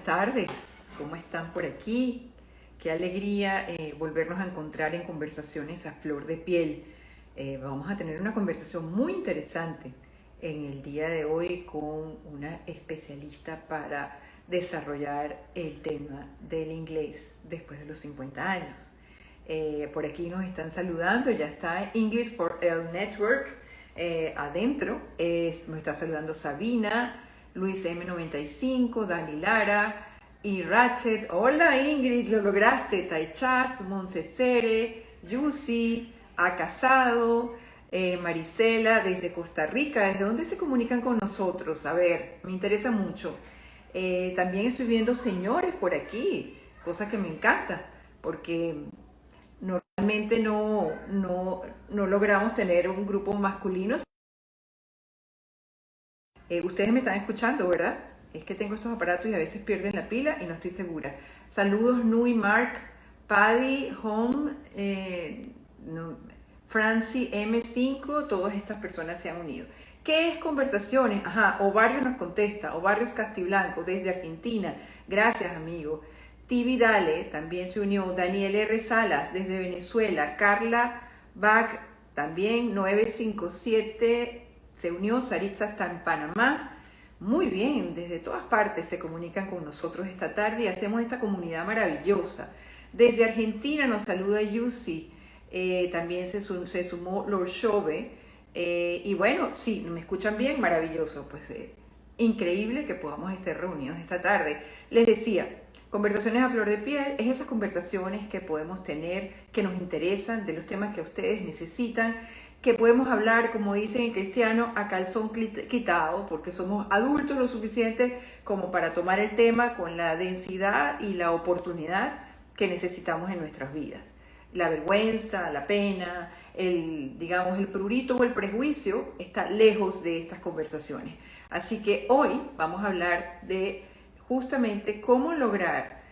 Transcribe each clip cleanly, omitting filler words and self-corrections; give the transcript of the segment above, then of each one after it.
buenas tardes. ¿Cómo están por aquí? Qué alegría volvernos a encontrar en conversaciones a flor de piel. Vamos a tener una conversación muy interesante en el día de hoy con una especialista para desarrollar el tema del inglés después de los 50 años. Por aquí nos están saludando, ya está English for All Network adentro. Nos está saludando Sabina, Luis M95, Dani Lara y Ratchet. Hola Ingrid, lo lograste. Taichas, Montesere, Yusi, A Casado, Marisela desde Costa Rica. ¿Desde dónde se comunican con nosotros? A ver, me interesa mucho. También estoy viendo señores por aquí, cosa que me encanta, porque normalmente no logramos tener un grupo masculino. Ustedes me están escuchando, ¿verdad? Es que tengo estos aparatos y a veces pierden la pila y no estoy segura. Saludos Nui, Mark, Paddy, Home, Francie M5, todas estas personas se han unido. ¿Qué es conversaciones? Ajá, Ovario nos contesta, Ovarios Castiblanco desde Argentina. Gracias, amigo. Tibi Dale también se unió. Daniel R. Salas desde Venezuela. Carla Bach también 957 se unió. Saritza está en Panamá. Muy bien, desde todas partes se comunican con nosotros esta tarde y hacemos esta comunidad maravillosa. Desde Argentina nos saluda Yusi. También se sumó Lord Shove. Y bueno, sí, me escuchan bien, maravilloso. Pues increíble que podamos estar reunidos esta tarde. Les decía, conversaciones a flor de piel es esas conversaciones que podemos tener, que nos interesan, de los temas que ustedes necesitan, que podemos hablar, como dicen en cristiano, a calzón quitado, porque somos adultos lo suficiente como para tomar el tema con la densidad y la oportunidad que necesitamos en nuestras vidas. La vergüenza, la pena, digamos, el prurito o el prejuicio está lejos de estas conversaciones. Así que hoy vamos a hablar de justamente cómo lograr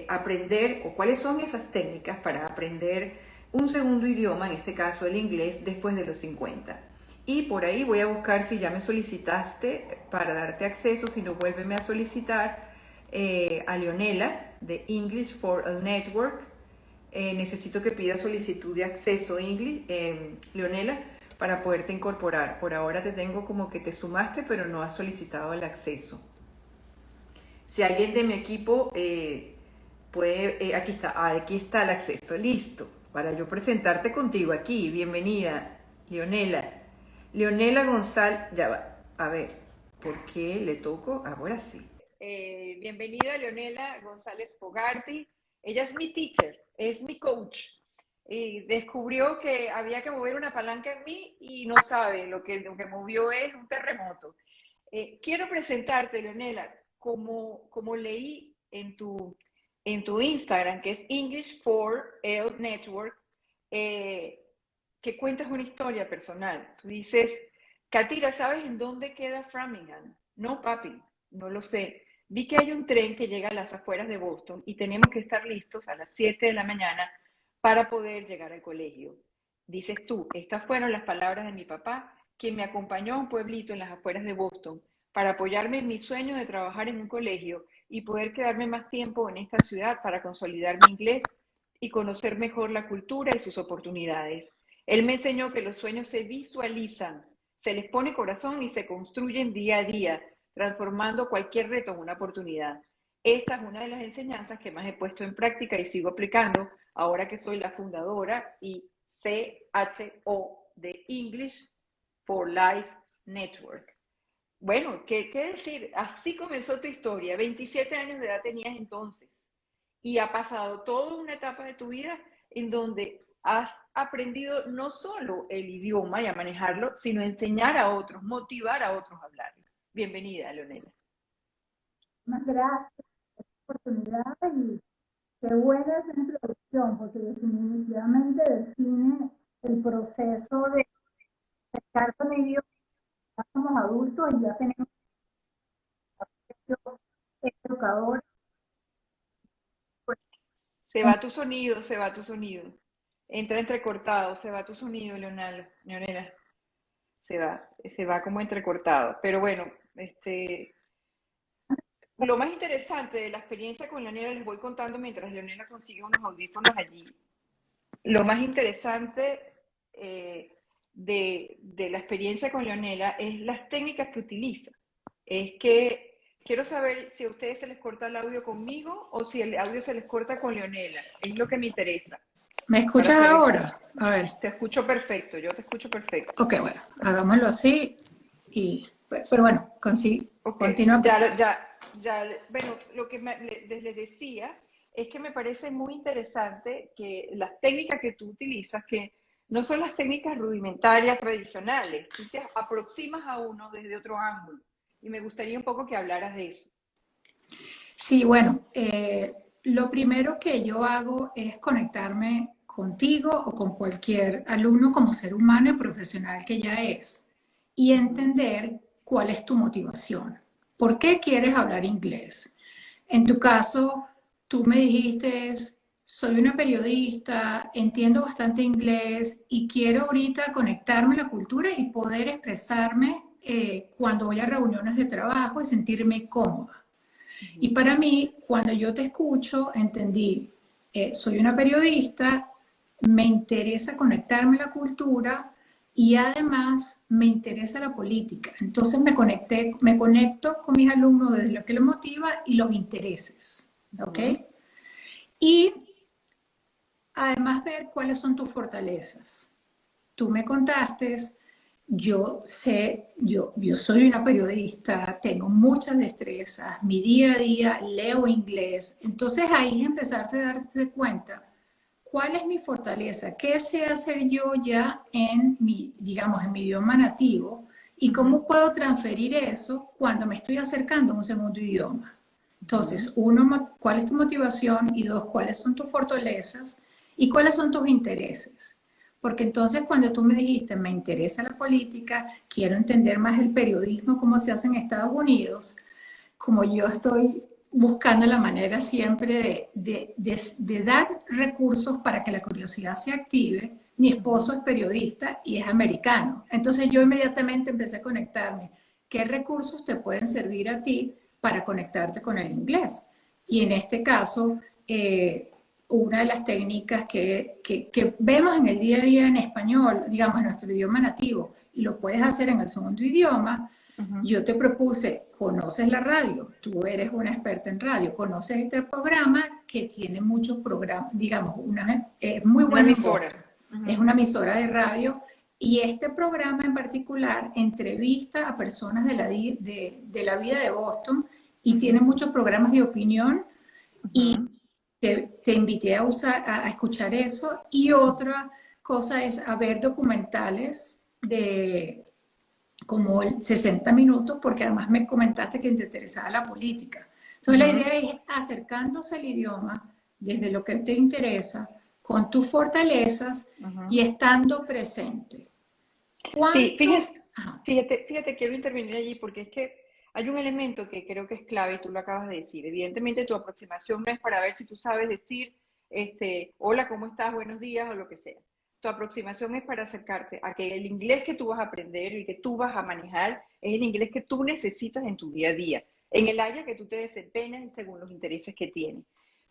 aprender o cuáles son esas técnicas para aprender un segundo idioma, en este caso el inglés, después de los 50. Y por ahí voy a buscar si ya me solicitaste para darte acceso, si no, vuélveme a solicitar a Leonela de English for a Network. Necesito que pidas solicitud de acceso, Leonela, para poderte incorporar. Por ahora te tengo como que te sumaste, pero no has solicitado el acceso. Si alguien de mi equipo puede, aquí está el acceso, listo, para yo presentarte contigo aquí. Bienvenida, Leonela. Leonela González, ya va, a ver, ¿por qué le toco? Ahora sí. Bienvenida, Leonela González Fogarty. Ella es mi teacher, es mi coach. Y descubrió que había que mover una palanca en mí y no sabe, lo que movió es un terremoto. Quiero presentarte, Leonela, como leí en tu Instagram, que es English for L Network, eh, que cuentas una historia personal. Tú dices, Katira, ¿sabes en dónde queda Framingham? No, papi, no lo sé. Vi que hay un tren que llega a las afueras de Boston y tenemos que estar listos a las 7 de la mañana para poder llegar al colegio. Dices tú, estas fueron las palabras de mi papá, quien me acompañó a un pueblito en las afueras de Boston para apoyarme en mi sueño de trabajar en un colegio y poder quedarme más tiempo en esta ciudad para consolidar mi inglés y conocer mejor la cultura y sus oportunidades. Él me enseñó que los sueños se visualizan, se les pone corazón y se construyen día a día, transformando cualquier reto en una oportunidad. Esta es una de las enseñanzas que más he puesto en práctica y sigo aplicando ahora que soy la fundadora y CHO de English for Life Network. Bueno, ¿qué decir? Así comenzó tu historia. 27 años de edad tenías entonces y ha pasado toda una etapa de tu vida en donde has aprendido no solo el idioma y a manejarlo, sino enseñar a otros, motivar a otros a hablarlo. Bienvenida, Leonela. Gracias por la oportunidad y qué buena esa introducción, porque definitivamente define el proceso de acercarse a un idioma. Ya somos adultos y ya tenemos educadores. Se va tu sonido, se va tu sonido. Entra entrecortado, se va tu sonido, Leonela. Se va como entrecortado. Pero bueno, lo más interesante de la experiencia con Leonela, les voy contando mientras Leonela consigue unos audífonos allí. Lo más interesante de la experiencia con Leonela es las técnicas que utiliza. Es que quiero saber si a ustedes se les corta el audio conmigo o si el audio se les corta con Leonela. Es lo que me interesa. ¿Me escuchas ahora? A ver. Te escucho perfecto, yo te escucho perfecto. Ok, bueno, hagámoslo así. Pero bueno, continúa. Bueno, lo que les decía es que me parece muy interesante que las técnicas que tú utilizas, que no son las técnicas rudimentarias tradicionales, tú te aproximas a uno desde otro ángulo. Y me gustaría un poco que hablaras de eso. Sí, bueno, lo primero que yo hago es conectarme contigo o con cualquier alumno como ser humano y profesional que ya es y entender cuál es tu motivación. ¿Por qué quieres hablar inglés? En tu caso, tú me dijiste, soy una periodista, entiendo bastante inglés y quiero ahorita conectarme a la cultura y poder expresarme cuando voy a reuniones de trabajo y sentirme cómoda. Y para mí, cuando yo te escucho, entendí, soy una periodista, me interesa conectarme a la cultura y además me interesa la política. Entonces me conecto con mis alumnos desde lo que les motiva y los intereses, ¿ok? Y además ver cuáles son tus fortalezas. Tú me contaste, yo soy una periodista, tengo muchas destrezas, mi día a día leo inglés, entonces ahí es empezarse a darse cuenta cuál es mi fortaleza, qué sé hacer yo ya en mi, digamos, en mi idioma nativo y cómo puedo transferir eso cuando me estoy acercando a un segundo idioma. Entonces, uno, ¿cuál es tu motivación? Y dos, ¿cuáles son tus fortalezas? ¿Y cuáles son tus intereses? Porque entonces cuando tú me dijiste, me interesa la política, quiero entender más el periodismo, cómo se hace en Estados Unidos, como yo estoy buscando la manera siempre de dar recursos para que la curiosidad se active, mi esposo es periodista y es americano. Entonces yo inmediatamente empecé a conectarme. ¿Qué recursos te pueden servir a ti para conectarte con el inglés? Y en este caso, una de las técnicas que vemos en el día a día en español, digamos en nuestro idioma nativo, y lo puedes hacer en el segundo idioma, yo te propuse, conoces la radio, tú eres una experta en radio, conoces este programa que tiene muchos programas, digamos, es muy buena emisora. Es una emisora de radio y este programa en particular entrevista a personas de la vida de Boston y tiene muchos programas de opinión y te invité a escuchar eso. Y otra cosa es a ver documentales de como 60 minutos, porque además me comentaste que te interesaba la política. Entonces la idea es acercándose al idioma desde lo que te interesa, con tus fortalezas y estando presente. Sí, fíjate, quiero intervenir allí porque es que hay un elemento que creo que es clave y tú lo acabas de decir. Evidentemente tu aproximación no es para ver si tú sabes decir, hola, ¿cómo estás? Buenos días o lo que sea. Tu aproximación es para acercarte a que el inglés que tú vas a aprender y que tú vas a manejar es el inglés que tú necesitas en tu día a día, en el área que tú te desempeñas según los intereses que tienes.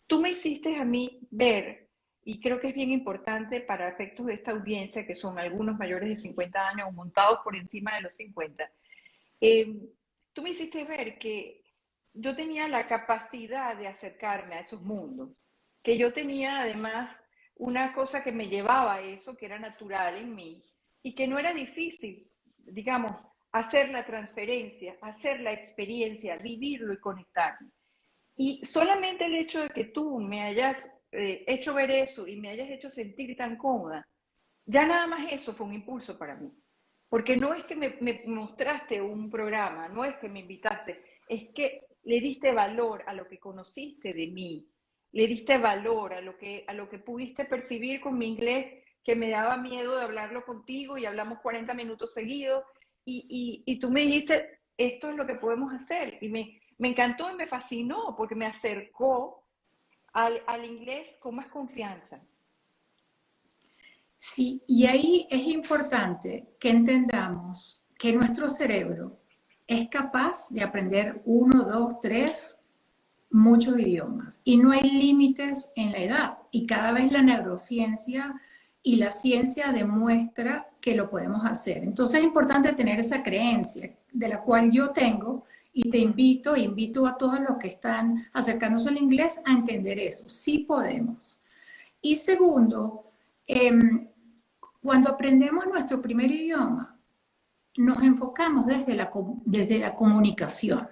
Tú me hiciste a mí ver, y creo que es bien importante para efectos de esta audiencia, que son algunos mayores de 50 años o montados por encima de los 50, tú me hiciste ver que yo tenía la capacidad de acercarme a esos mundos, que yo tenía además una cosa que me llevaba a eso, que era natural en mí, y que no era difícil, digamos, hacer la transferencia, hacer la experiencia, vivirlo y conectarme. Y solamente el hecho de que tú me hayas hecho ver eso y me hayas hecho sentir tan cómoda, ya nada más eso fue un impulso para mí. Porque no es que me mostraste un programa, no es que me invitaste, es que le diste valor a lo que conociste de mí, le diste valor a lo que pudiste percibir con mi inglés, que me daba miedo de hablarlo contigo y hablamos 40 minutos seguidos, y tú me dijiste, esto es lo que podemos hacer, y me encantó y me fascinó, porque me acercó al inglés con más confianza. Sí, y ahí es importante que entendamos que nuestro cerebro es capaz de aprender 1, 2, 3 muchos idiomas y no hay límites en la edad. Y cada vez la neurociencia y la ciencia demuestra que lo podemos hacer. Entonces es importante tener esa creencia de la cual yo tengo y te invito a todos los que están acercándose al inglés a entender eso. Sí podemos. Y segundo, cuando aprendemos nuestro primer idioma, nos enfocamos desde la comunicación,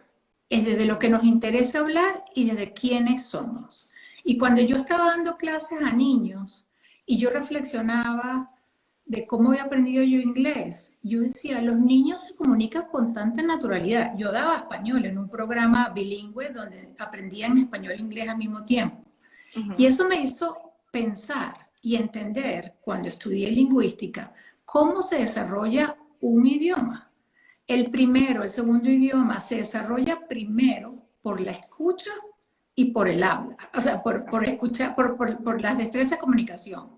es desde lo que nos interesa hablar y desde quiénes somos. Y cuando yo estaba dando clases a niños y yo reflexionaba de cómo había aprendido yo inglés, yo decía, los niños se comunican con tanta naturalidad. Yo daba español en un programa bilingüe donde aprendían español e inglés al mismo tiempo. Y eso me hizo pensar y entender, cuando estudié lingüística, cómo se desarrolla un idioma. El segundo idioma se desarrolla primero por la escucha y por el habla, o sea, por las destrezas de comunicación,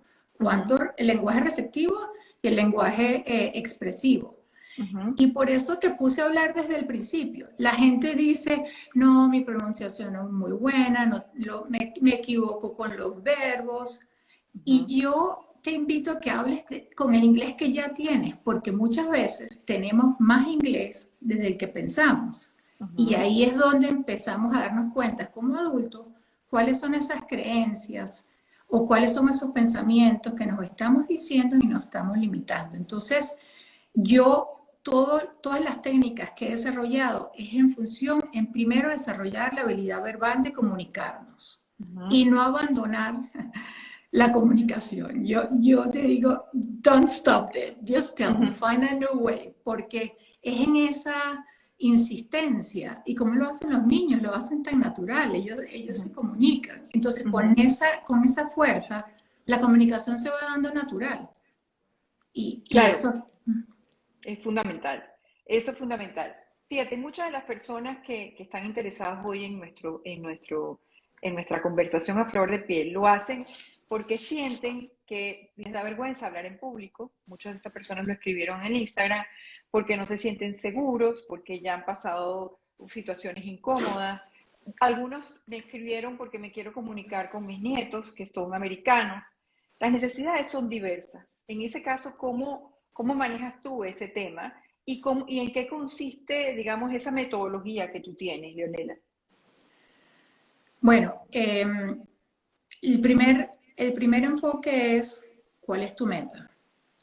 el lenguaje receptivo y el lenguaje expresivo. Y por eso te puse a hablar desde el principio. La gente dice, no, mi pronunciación no es muy buena, me equivoco con los verbos. Y yo te invito a que hables con el inglés que ya tienes, porque muchas veces tenemos más inglés desde el que pensamos. Y ahí es donde empezamos a darnos cuenta como adultos cuáles son esas creencias o cuáles son esos pensamientos que nos estamos diciendo y nos estamos limitando. Entonces, todas las técnicas que he desarrollado es en función, en primero, desarrollar la habilidad verbal de comunicarnos y no abandonar la comunicación. Yo te digo, don't stop there, just tell me, find a new way, porque es en esa insistencia, y como lo hacen los niños, lo hacen tan natural, ellos se comunican. Entonces, con esa fuerza, la comunicación se va dando natural. Claro. Eso es fundamental. Eso es fundamental. Fíjate, muchas de las personas que están interesadas hoy en nuestra conversación a flor de piel lo hacen porque sienten que les da vergüenza hablar en público. Muchas de esas personas lo escribieron en Instagram porque no se sienten seguros, porque ya han pasado situaciones incómodas. Algunos me escribieron porque me quiero comunicar con mis nietos, que son americanos. Las necesidades son diversas. En ese caso, ¿cómo manejas tú ese tema? ¿Y en qué consiste, digamos, esa metodología que tú tienes, Leonela? Bueno, el primer enfoque es cuál es tu meta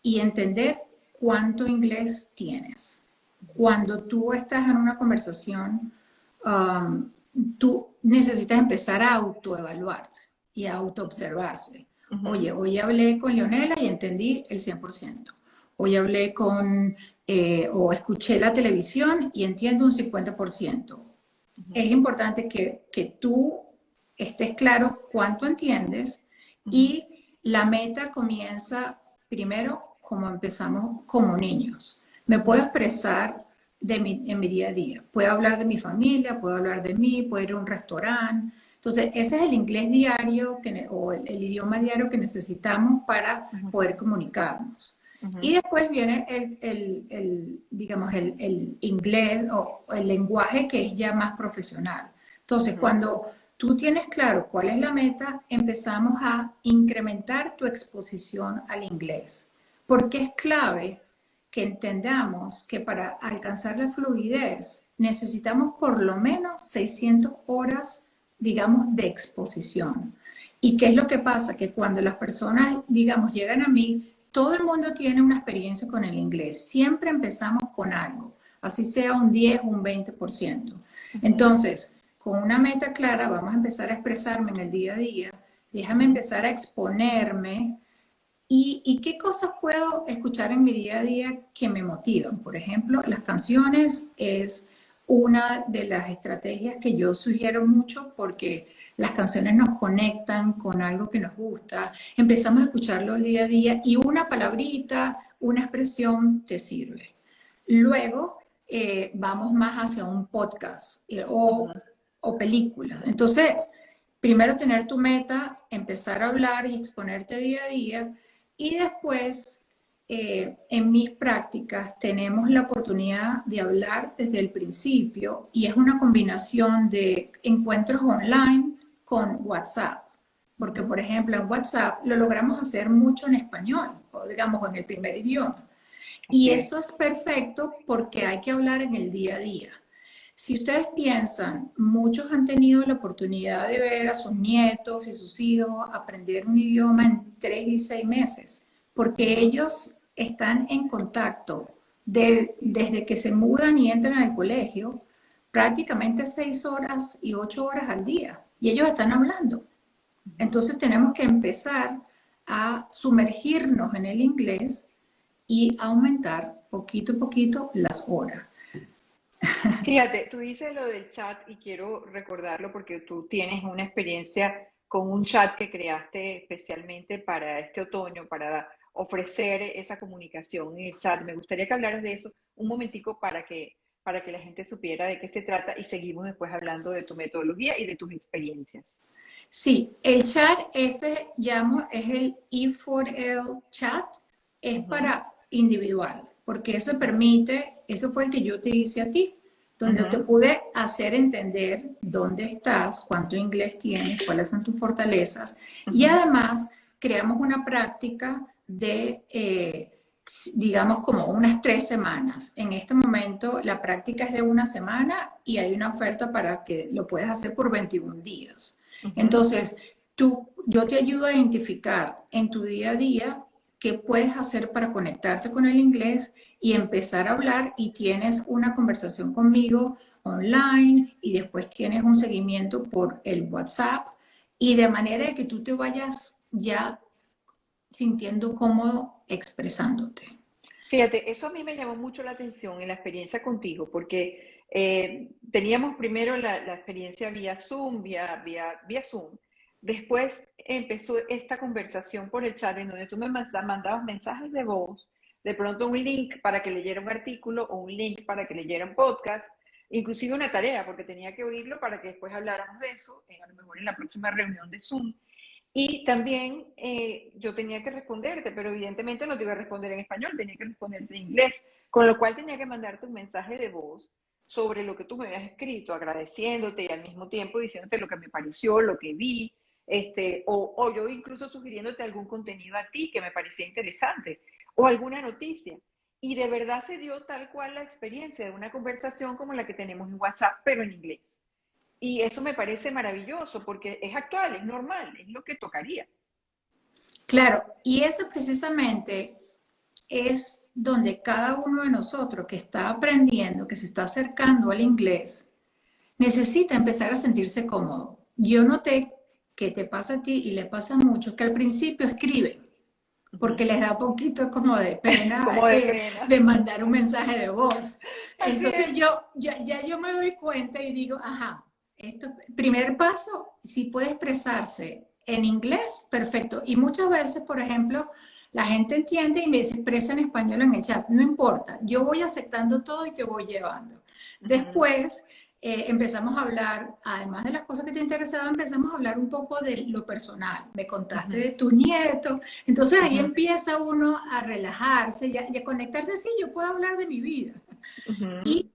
y entender cuánto inglés tienes. Cuando tú estás en una conversación, tú necesitas empezar a autoevaluarte y a autoobservarse. Oye, hoy hablé con Leonela y entendí el 100%. Hoy hablé o escuché la televisión y entiendo un 50%. Es importante que tú estés claro cuánto entiendes y la meta comienza primero como empezamos como niños. Me puedo expresar en mi día a día. Puedo hablar de mi familia, puedo hablar de mí, puedo ir a un restaurante. Entonces, ese es el inglés diario o el idioma diario que necesitamos para poder comunicarnos. Y después viene digamos, el inglés o el lenguaje que es ya más profesional. Entonces, cuando tú tienes claro cuál es la meta, empezamos a incrementar tu exposición al inglés. Porque es clave que entendamos que para alcanzar la fluidez necesitamos por lo menos 600 horas, digamos, de exposición. ¿Y qué es lo que pasa? Que cuando las personas, digamos, llegan a mí, todo el mundo tiene una experiencia con el inglés. Siempre empezamos con algo, así sea un 10 o un 20%. Entonces, con una meta clara, vamos a empezar a expresarme en el día a día, déjame empezar a exponerme y qué cosas puedo escuchar en mi día a día que me motivan. Por ejemplo, las canciones es una de las estrategias que yo sugiero mucho porque las canciones nos conectan con algo que nos gusta, empezamos a escucharlo el día a día y una palabrita, una expresión te sirve. Luego vamos más hacia un podcast o películas. Entonces, primero tener tu meta, empezar a hablar y exponerte día a día y después en mis prácticas tenemos la oportunidad de hablar desde el principio y es una combinación de encuentros online con WhatsApp. Porque, por ejemplo, en WhatsApp lo logramos hacer mucho en español, o digamos en el primer idioma. Y Okay. eso es perfecto porque hay que hablar en el día a día. Si ustedes piensan, muchos han tenido la oportunidad de ver a sus nietos y sus hijos aprender un idioma en 3 y 6 meses, porque ellos están en contacto desde que se mudan y entran al colegio, prácticamente 6 horas y 8 horas al día, y ellos están hablando. Entonces tenemos que empezar a sumergirnos en el inglés y aumentar poquito a poquito las horas. Fíjate, tú dices lo del chat y quiero recordarlo porque tú tienes una experiencia con un chat que creaste especialmente para este otoño, para ofrecer esa comunicación en el chat. Me gustaría que hablaras de eso un momentico para que la gente supiera de qué se trata y seguimos después hablando de tu metodología y de tus experiencias. Sí, el chat ese llamo es el E4L chat, es Ujú, para individual, porque eso ujú, permite, eso fue el que yo te hice a ti, donde te ujú, pude hacer entender dónde estás, cuánto inglés tienes, cuáles son tus fortalezas, y ujú. además creamos una práctica de, digamos, como unas 3 semanas. En este momento la práctica es de una semana y hay una oferta para que lo puedas hacer por 21 días. Ujú. Entonces, yo te ayudo a identificar en tu día a día qué puedes hacer para conectarte con el inglés y empezar a hablar y tienes una conversación conmigo online y después tienes un seguimiento por el WhatsApp y de manera que tú te vayas ya sintiendo cómodo expresándote. Fíjate, eso a mí me llamó mucho la atención en la experiencia contigo, porque teníamos primero la experiencia vía Zoom, vía Zoom. Después empezó esta conversación por el chat en donde tú me mandabas mensajes de voz, de pronto un link para que leyera un artículo o un link para que leyera un podcast, inclusive una tarea, porque tenía que oírlo para que después habláramos de eso, a lo mejor en la próxima reunión de Zoom. Y también yo tenía que responderte, pero evidentemente no te iba a responder en español, tenía que responderte en inglés, con lo cual tenía que mandarte un mensaje de voz sobre lo que tú me habías escrito, agradeciéndote y al mismo tiempo diciéndote lo que me pareció, lo que vi, o yo incluso sugiriéndote algún contenido a ti que me parecía interesante, o alguna noticia. Y de verdad se dio tal cual la experiencia de una conversación como la que tenemos en WhatsApp, pero en inglés. Y eso me parece maravilloso porque es actual, es normal, es lo que tocaría. Claro, y eso precisamente es donde cada uno de nosotros que está aprendiendo, que se está acercando al inglés, necesita empezar a sentirse cómodo. Yo noté que te pasa a ti y le pasa a muchos que al principio escriben porque Ujú. les da poquito como de pena Como de pena. de mandar un mensaje de voz. Así Entonces es. ya yo me doy cuenta y digo, ajá, esto, primer paso, si puede expresarse en inglés, perfecto. Y muchas veces, por ejemplo, la gente entiende y me se expresa en español en el chat. No importa, yo voy aceptando todo y te voy llevando. Ujú, Después empezamos a hablar, además de las cosas que te interesaban, empezamos a hablar un poco de lo personal. Me contaste ujú, de tu nieto. Entonces ahí ujú, empieza uno a relajarse y a conectarse. Sí, yo puedo hablar de mi vida. ujú, Y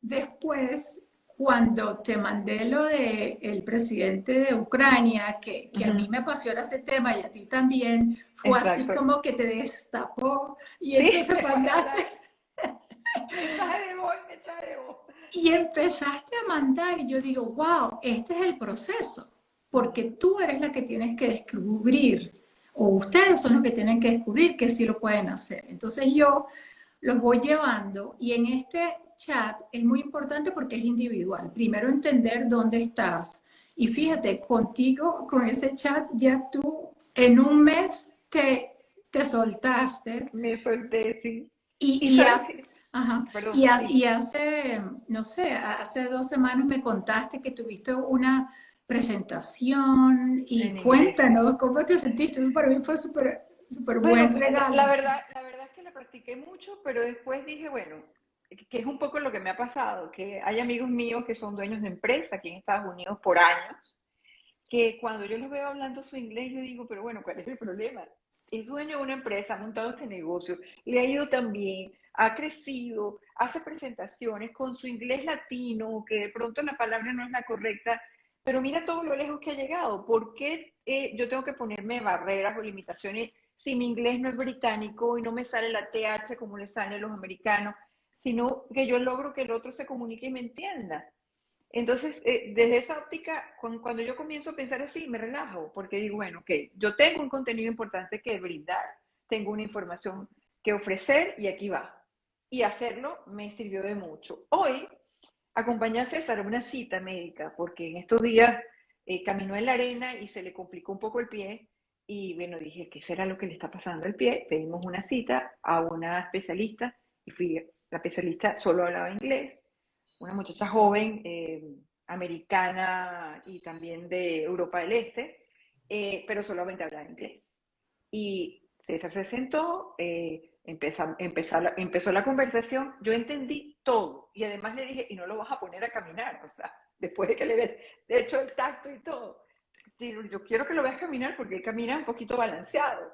después, cuando te mandé lo del el presidente de Ucrania, que a ujú. mí me apasiona ese tema y a ti también, fue así Exacto. como que te destapó y Sí, entonces después de mandaste hablar, mensaje de voz, mensaje de voz. y empezaste a mandar y yo digo, wow, este es el proceso, porque Ujú, tú eres la que tienes que descubrir, o ustedes son los que tienen que descubrir que sí lo pueden hacer. Entonces yo los voy llevando y en este chat es muy importante porque es individual. Primero entender dónde estás. Y ujú. fíjate, contigo, con ese chat, ya tú en un mes te soltaste Me solté, sí. y, Y y, sabes has, que, ajá, perdón, y sí, hace, no sé, hace 2 semanas me contaste que tuviste una presentación y en inglés. cuéntanos cómo te sentiste. Eso para mí fue súper, súper Bueno, buen regalo. la verdad es que la practiqué mucho, pero después dije, bueno, que es un poco lo que me ha pasado, que hay amigos míos que son dueños de empresa aquí en Estados Unidos por años, que cuando yo los veo hablando su inglés, yo digo, pero bueno, ¿cuál es el problema? es dueño de una empresa, ha montado este negocio, le ha ido tan bien, ha crecido, hace presentaciones con su inglés latino, que de pronto la palabra no es la correcta, pero mira todo lo lejos que ha llegado. ¿Por qué yo tengo que ponerme barreras o limitaciones si mi inglés no es británico y no me sale la TH como le sale a los americanos, sino que yo logro que el otro se comunique y me entienda? Entonces, desde esa óptica, cuando yo comienzo a pensar así, me relajo, porque digo, bueno, ok, yo tengo un contenido importante que brindar, tengo una información que ofrecer y aquí va. Y hacerlo me sirvió de mucho. Hoy acompañé a César a una cita médica, porque en estos días caminó en la arena y se le complicó un poco el pie. Y bueno, dije, ¿qué será lo que le está pasando al pie? Pedimos una cita a una especialista y la especialista solo hablaba inglés, una muchacha joven, americana y también de Europa del Este, pero solamente hablaba inglés. Y César se sentó, empezó la conversación, yo entendí todo y además le dije, y no lo vas a poner a caminar, o sea, después de que le ves, de hecho el tacto y todo, yo quiero que lo veas caminar porque él camina un poquito balanceado.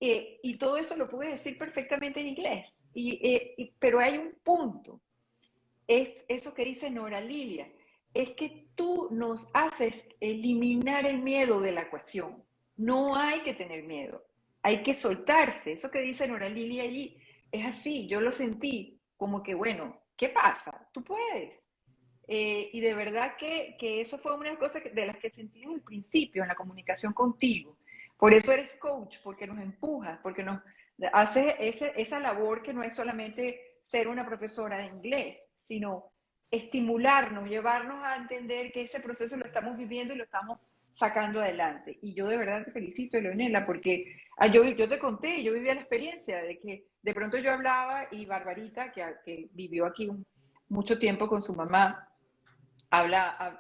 Y todo eso lo pude decir perfectamente en inglés, pero hay un punto, es eso que dice Nora Lilia, es que tú nos haces eliminar el miedo de la ecuación. No hay que tener miedo, hay que soltarse. Eso que dice Nora Lilia allí es así, yo lo sentí como que, bueno, ¿qué pasa? Tú puedes. Y de verdad que eso fue una de las cosas de las que sentí desde el principio en la comunicación contigo. Por eso eres coach, porque nos empujas, porque nos haces esa labor que no es solamente ser una profesora de inglés, sino estimularnos, llevarnos a entender que ese proceso lo estamos viviendo y lo estamos sacando adelante. Y yo de verdad te felicito, Leonela, porque yo te conté, yo vivía la experiencia de que de pronto yo hablaba y Barbarita, que vivió aquí mucho tiempo con su mamá,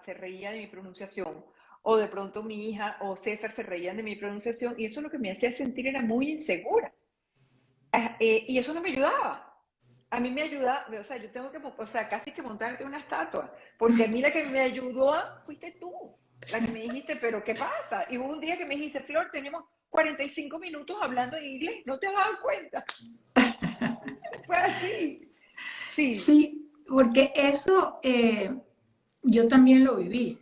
se reía de mi pronunciación, o de pronto mi hija o César se reían de mi pronunciación, y eso lo que me hacía sentir era muy insegura. Y eso no me ayudaba. A mí me ayuda, o sea, yo tengo que, o sea, casi que montarte una estatua, porque a mí la que me ayudó fuiste tú, la que me dijiste, pero ¿qué pasa? Y hubo un día que me dijiste, Flor, tenemos 45 minutos hablando en inglés, ¿no te has dado cuenta? Fue así. Sí. Sí, porque eso yo también lo viví.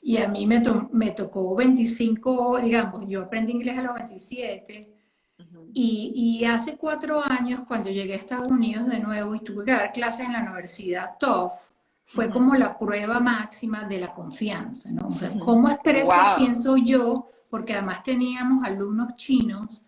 Y a mí me tocó 25, digamos, yo aprendí inglés a los 27 Uh-huh. y hace 4 años cuando llegué a Estados Unidos de nuevo y tuve que dar clases en la universidad TOEFL, fue Uh-huh. como la prueba máxima de la confianza, ¿no? O sea, Uh-huh. ¿cómo expreso quién Wow. soy yo? Porque además teníamos alumnos chinos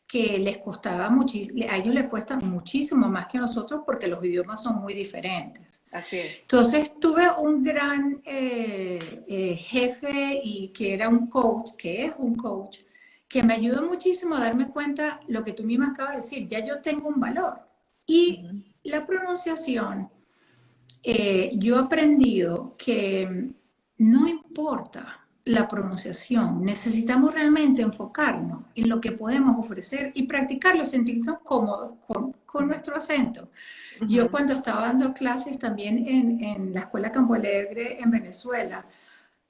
que les costaba muchísimo, a ellos les cuesta muchísimo más que a nosotros porque los idiomas son muy diferentes. Así es. Entonces tuve un gran jefe y que era un coach, que es un coach, que me ayudó muchísimo a darme cuenta lo que tú misma acabas de decir, ya yo tengo un valor. Y Uh-huh. la pronunciación, yo he aprendido que no importa la pronunciación, necesitamos realmente enfocarnos en lo que podemos ofrecer y practicarlo, sentirnos cómodos con nuestro acento. Yo Uh-huh. cuando estaba dando clases también en la Escuela Campo Alegre en Venezuela,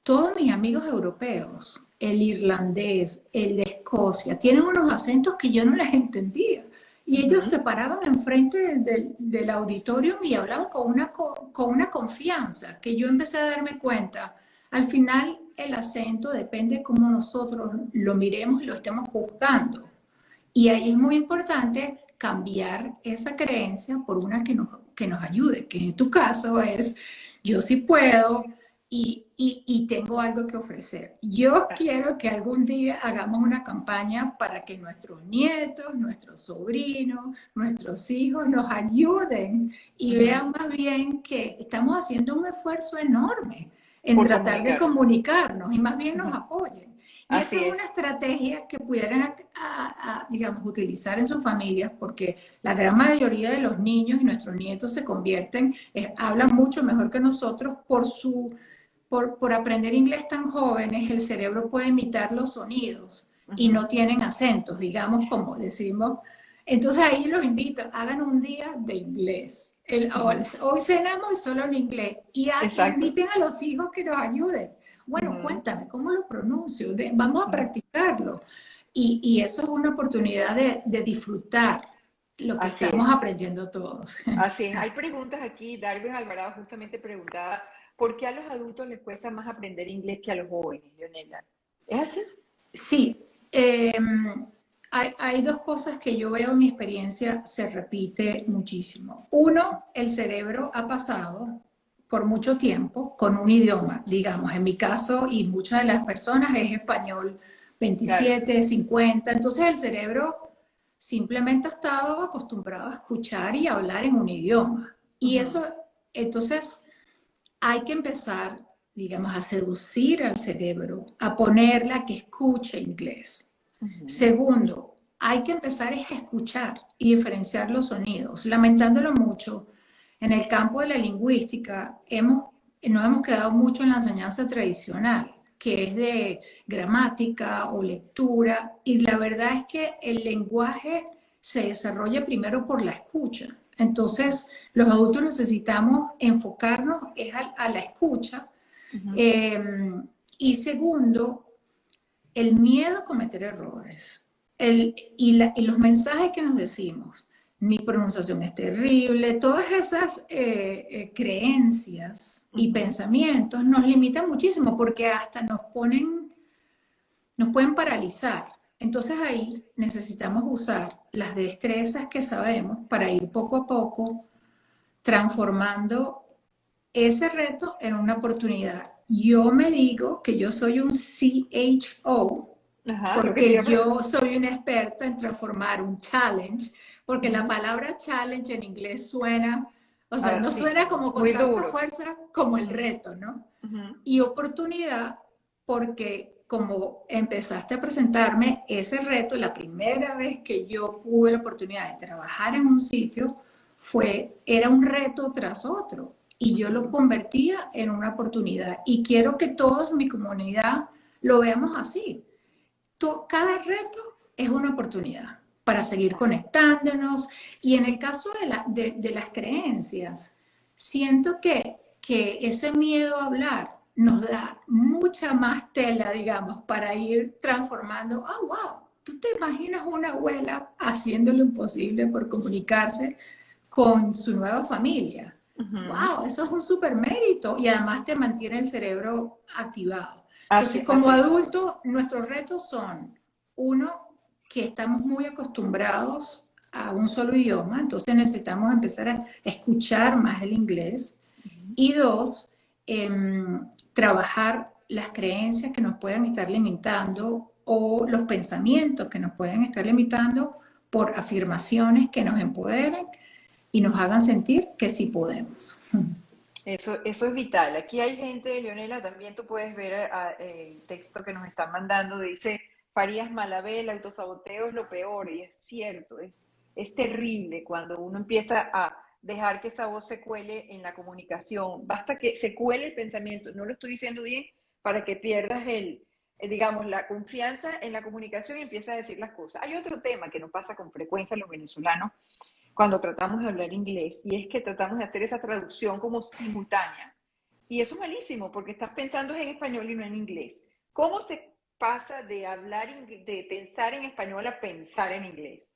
todos mis amigos europeos, el irlandés, el de Escocia, tienen unos acentos que yo no les entendía. Y ellos Uh-huh. se paraban enfrente del auditorio y hablaban con una confianza que yo empecé a darme cuenta. Al final, el acento depende de cómo nosotros lo miremos y lo estemos juzgando. Y ahí es muy importante cambiar esa creencia por una que nos ayude, que en tu caso es, yo sí puedo y tengo algo que ofrecer. Yo quiero que algún día hagamos una campaña para que nuestros nietos, nuestros sobrinos, nuestros hijos nos ayuden y Uh-huh. vean más bien que estamos haciendo un esfuerzo enorme en Por tratar de comunicarnos. comunicarnos y más bien nos Uh-huh. apoyen. Y esa Así es una es. estrategia que pudieran, digamos, utilizar en sus familias, porque la gran mayoría de los niños y nuestros nietos se convierten, hablan mucho mejor que nosotros por aprender inglés tan jóvenes, el cerebro puede imitar los sonidos y Uh-huh. no tienen acentos, digamos, como decimos. Entonces ahí los invito, hagan un día de inglés. Uh-huh. Hoy cenamos solo en inglés y Exacto. inviten a los hijos que nos ayuden. Bueno, Uh-huh. cuéntame, ¿cómo lo pronuncio? Vamos a Uh-huh. practicarlo. Y eso es una oportunidad de disfrutar lo que Así estamos es. aprendiendo todos. Así es. Hay preguntas aquí. Darwin Alvarado justamente preguntaba, ¿por qué a los adultos les cuesta más aprender inglés que a los jóvenes, Leonela? ¿Es así? Sí, hay dos cosas que yo veo en mi experiencia se repite muchísimo. Uno, el cerebro ha pasado por mucho tiempo con un idioma, digamos, en mi caso y muchas de las personas es español Claro. 27, 50, entonces el cerebro simplemente ha estado acostumbrado a escuchar y hablar en un idioma. Y Ujú, eso, entonces hay que empezar, digamos, a seducir al cerebro, a ponerla que escuche inglés. ujú. Segundo, hay que empezar a escuchar y diferenciar los sonidos. Lamentándolo mucho, en el campo de la lingüística nos hemos quedado mucho en la enseñanza tradicional, que es de gramática o lectura, y la verdad es que el lenguaje se desarrolla primero por la escucha. Entonces, los adultos necesitamos enfocarnos a la escucha. Ujú. eh, y segundo, el miedo a cometer errores y los mensajes que nos decimos, mi pronunciación es terrible, todas esas creencias y Ujú. pensamientos nos limitan muchísimo porque hasta nos pueden paralizar. Entonces ahí necesitamos usar las destrezas que sabemos para ir poco a poco transformando ese reto en una oportunidad. Yo me digo que yo soy un CHO Ajá, lo que te porque iba a preguntar. yo soy una experta en transformar un challenge, porque la Ujú. palabra challenge en inglés suena, o sea, Ah, no sí, suena como con muy tanta duro. fuerza como el reto, ¿no? Ujú. Y oportunidad porque como empezaste a presentarme ese reto, la primera vez que yo tuve la oportunidad de trabajar en un sitio, era un reto tras otro y yo lo Ujú. convertía en una oportunidad y quiero que todos en mi comunidad lo veamos así. Cada reto es una oportunidad para seguir Así. conectándonos y en el caso de las creencias, siento que ese miedo a hablar nos da mucha más tela, digamos, para ir transformando. Oh, wow, ¿tú te imaginas una abuela haciendo lo imposible por comunicarse con su nueva familia? Ujú. Wow, eso es un súper mérito y además te mantiene el cerebro activado. Así, Entonces, como así es. adultos, nuestros retos son, uno, que estamos muy acostumbrados a un solo idioma, entonces necesitamos empezar a escuchar más el inglés. Ujú. Y dos, trabajar las creencias que nos puedan estar limitando o los pensamientos que nos pueden estar limitando por afirmaciones que nos empoderen y nos hagan sentir que sí podemos. Eso es vital. Aquí hay gente, Leonela, también tú puedes ver el texto que nos están mandando, dice, Farías Malavé, el autosaboteo es lo peor, y es cierto, es terrible cuando uno empieza a dejar que esa voz se cuele en la comunicación. Basta que se cuele el pensamiento, no lo estoy diciendo bien, para que pierdas digamos, la confianza en la comunicación y empiezas a decir las cosas. Hay otro tema que nos pasa con frecuencia a los venezolanos cuando tratamos de hablar inglés, y es que tratamos de hacer esa traducción como simultánea. Y eso es malísimo, porque estás pensando en español y no en inglés. ¿Cómo se pasa de de pensar en español a pensar en inglés?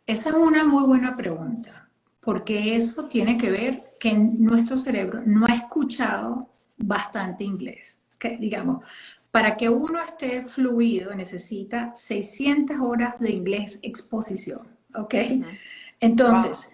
Esa es una muy buena pregunta, porque eso tiene que ver que nuestro cerebro no ha escuchado bastante inglés. Que, digamos, para que uno esté fluido necesita 600 horas de inglés exposición, ¿ok? Ujú. Entonces,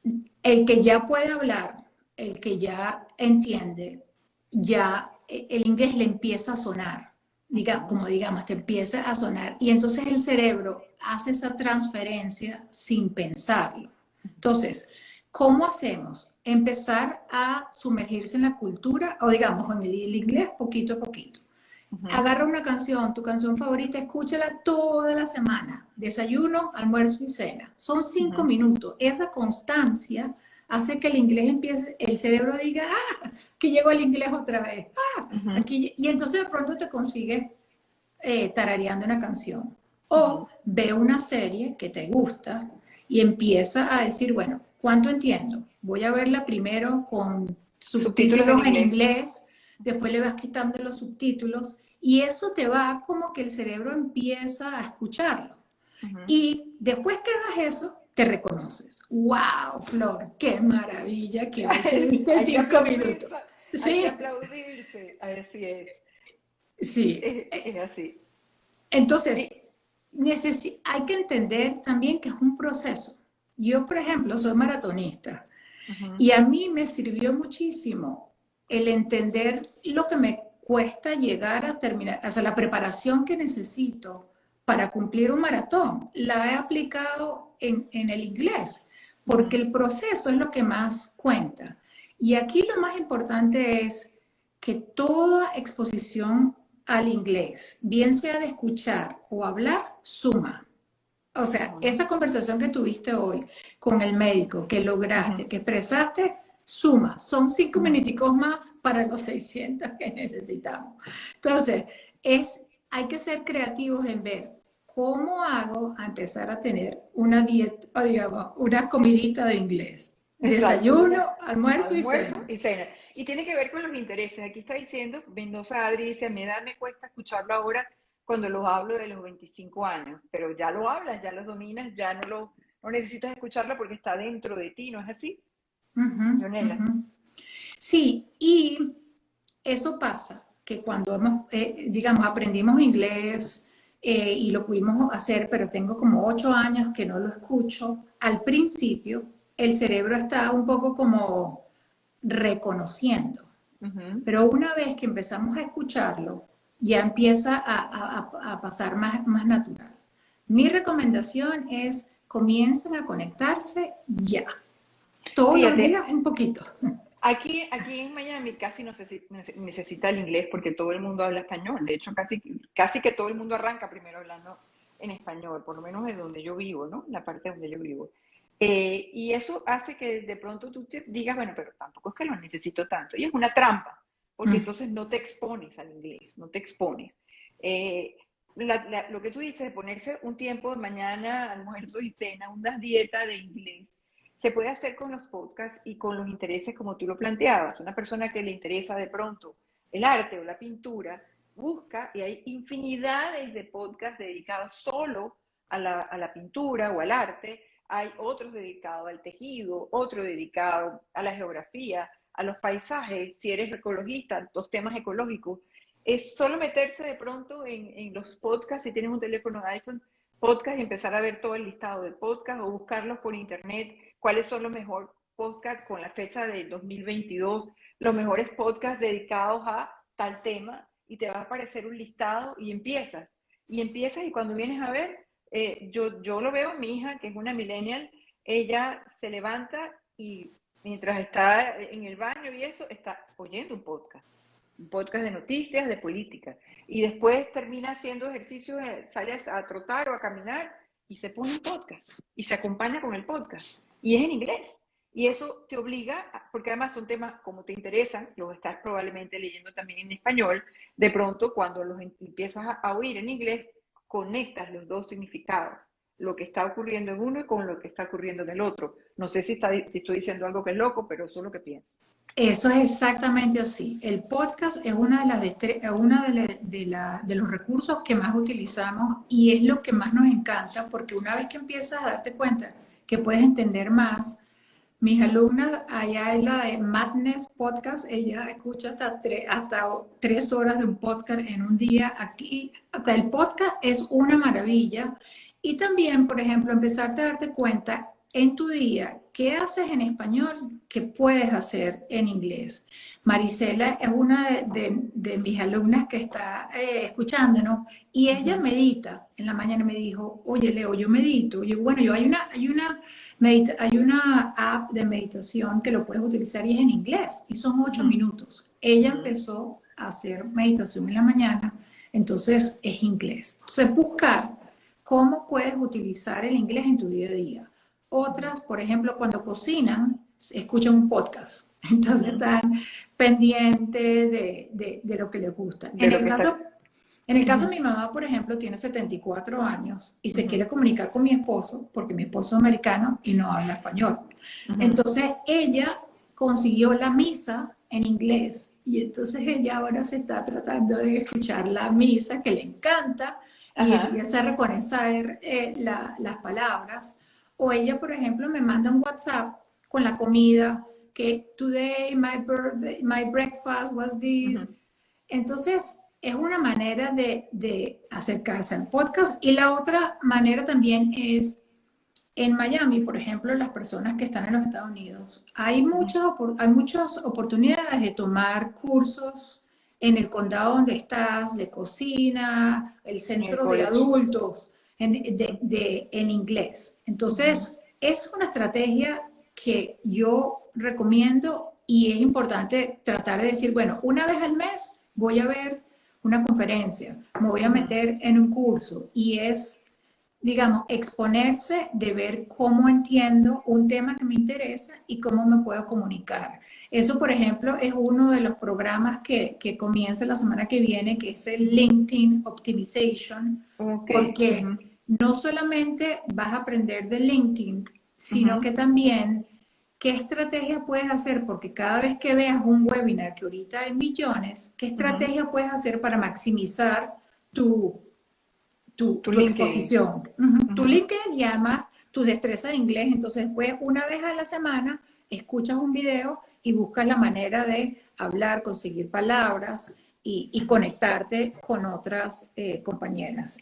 Wow. el que ya puede hablar, el que ya entiende, ya el inglés le empieza a sonar, Ujú. como digamos, te empieza a sonar. Y entonces el cerebro hace esa transferencia sin pensarlo. Entonces, ¿cómo hacemos? Empezar a sumergirse en la cultura, o digamos, en el inglés poquito a poquito. Ujú. Agarra una canción, tu canción favorita, escúchala toda la semana. Desayuno, almuerzo y cena. Son cinco Ujú. minutos. Esa constancia hace que el inglés empiece, el cerebro diga, ah, que llegó el inglés otra vez. Ah, Ujú. aquí. Y entonces de pronto te consigues tarareando una canción. O Ujú. ve una serie que te gusta y empieza a decir, bueno, ¿cuánto entiendo? Voy a verla primero con Subtítulos en subtítulos en inglés. inglés, después le vas quitando los subtítulos Y eso te va como que el cerebro empieza a escucharlo. Y después que hagas eso, te reconoces. ¡Wow, Flor! ¡Qué maravilla que hoy tuviste 5 minutos! Hay que Sí, aplaudirse, así es. sí. Es así. Entonces, Sí. hay que entender también que es un proceso. Yo, por ejemplo, soy maratonista y a mí me sirvió muchísimo el entender lo que me cuesta llegar a terminar, o sea, la preparación que necesito para cumplir un maratón. La he aplicado en el inglés, porque el proceso es lo que más cuenta. Y aquí lo más importante es que toda exposición al inglés, bien sea de escuchar o hablar, suma. O sea, esa conversación que tuviste hoy con el médico, que lograste, que expresaste, suma. Son 5 minuticos más para los 600 que necesitamos. Entonces, hay que ser creativos en ver cómo hago a empezar a tener una dieta, o digamos, una comidita de inglés. Exacto, Desayuno, almuerzo y cena. y cena. Y tiene que ver con los intereses. Aquí está diciendo, Mendoza Adri dice, me cuesta escucharlo ahora cuando los hablo de los 25 años, pero ya lo hablas, ya los dominas, ya no necesitas escucharlo porque está dentro de ti, ¿no es así? Yonela. Sí, y eso pasa, que cuando digamos, aprendimos inglés y lo pudimos hacer, pero tengo como 8 años que no lo escucho, al principio el cerebro está un poco como reconociendo. Pero una vez que empezamos a escucharlo, ya empieza a pasar más natural. Mi recomendación es comiencen a conectarse ya. Todos los días un poquito. Aquí en Miami casi no se necesita el inglés porque todo el mundo habla español. De hecho, casi que todo el mundo arranca primero hablando en español, por lo menos en donde yo vivo, ¿no? La parte donde yo vivo. Y eso hace que de pronto tú te digas, bueno, pero tampoco es que lo necesito tanto. Y es una trampa, porque entonces no te expones al inglés, no te expones. Lo que tú dices de ponerse un tiempo de mañana, almuerzo y cena, una dieta de inglés, se puede hacer con los podcasts y con los intereses como tú lo planteabas. Una persona que le interesa de pronto el arte o la pintura, busca y hay infinidades de podcasts dedicados solo a la pintura o al arte. Hay otros dedicados al tejido, otro dedicado a la geografía, a los paisajes, si eres ecologista, los temas ecológicos. Es solo meterse de pronto en los podcasts, si tienes un teléfono de iPhone, podcast y empezar a ver todo el listado de podcasts o buscarlos por internet, cuáles son los mejores podcasts con la fecha de 2022, los mejores podcasts dedicados a tal tema, y te va a aparecer un listado y empiezas y cuando vienes a ver, yo lo veo, mi hija, que es una millennial, ella se levanta y mientras está en el baño y eso, está oyendo un podcast de noticias, de política, y después termina haciendo ejercicio, sale a trotar o a caminar y se pone un podcast y se acompaña con el podcast y es en inglés. Y eso te obliga, porque además son temas como te interesan, los estás probablemente leyendo también en español, de pronto cuando los empiezas a oír en inglés, conectas los dos significados, lo que está ocurriendo en uno y con lo que está ocurriendo en el otro. No sé si estoy diciendo algo que es loco, pero eso es lo que pienso. Eso es exactamente así. El podcast es una de los recursos que más utilizamos y es lo que más nos encanta, porque una vez que empiezas a darte cuenta que puedes entender más, mis alumnas, allá en la de Madness Podcast, ella escucha hasta 3 horas de un podcast en un día. Aquí, hasta el podcast es una maravilla. Y también, por ejemplo, empezarte a darte cuenta en tu día qué haces en español que puedes hacer en inglés. Marisela es una de mis alumnas que está escuchándonos y ella medita. En la mañana me dijo, oye, Leo, yo medito. Yo, bueno, hay una app de meditación que lo puedes utilizar y es en inglés y son 8 minutos. Ella empezó a hacer meditación en la mañana, entonces es inglés. Entonces buscar cómo puedes utilizar el inglés en tu día a día. Otras, por ejemplo, cuando cocinan, escuchan un podcast. Entonces están pendientes de lo que les gusta. En el caso de mi mamá, por ejemplo, tiene 74 años y se quiere comunicar con mi esposo porque mi esposo es americano y no habla español. Entonces ella consiguió la misa en inglés y entonces ella ahora se está tratando de escuchar la misa, que le encanta, y Ajá. empieza a reconocer las palabras. O ella, por ejemplo, me manda un WhatsApp con la comida, que today my breakfast was this. Ujú, Entonces, es una manera de acercarse al podcast. Y la otra manera también es en Miami, por ejemplo, las personas que están en los Estados Unidos, ujú. hay muchas oportunidades de tomar cursos en el condado donde estás, de cocina, el En el centro de college. adultos, Ujú, en inglés. ujú, Entonces, es una estrategia que yo recomiendo y es importante tratar de decir, bueno, una vez al mes voy a ver una conferencia, me voy a ujú. meter en un curso y es, digamos, exponerse de ver cómo entiendo un tema que me interesa y cómo me puedo comunicar. Eso, por ejemplo, es uno de los programas que comienza la semana que viene, que es el LinkedIn Optimization, Ok. Ujú, porque no solamente vas a aprender de LinkedIn, sino ujú, que también qué estrategia puedes hacer, porque cada vez que veas un webinar, que ahorita hay millones, qué ujú. estrategia puedes hacer para maximizar tu Tu tu LinkedIn. exposición, uh-huh, tu Ujú. LinkedIn y además tu destreza de inglés. Entonces, pues una vez a la semana escuchas un video y buscas la manera de hablar, conseguir palabras y conectarte con otras compañeras.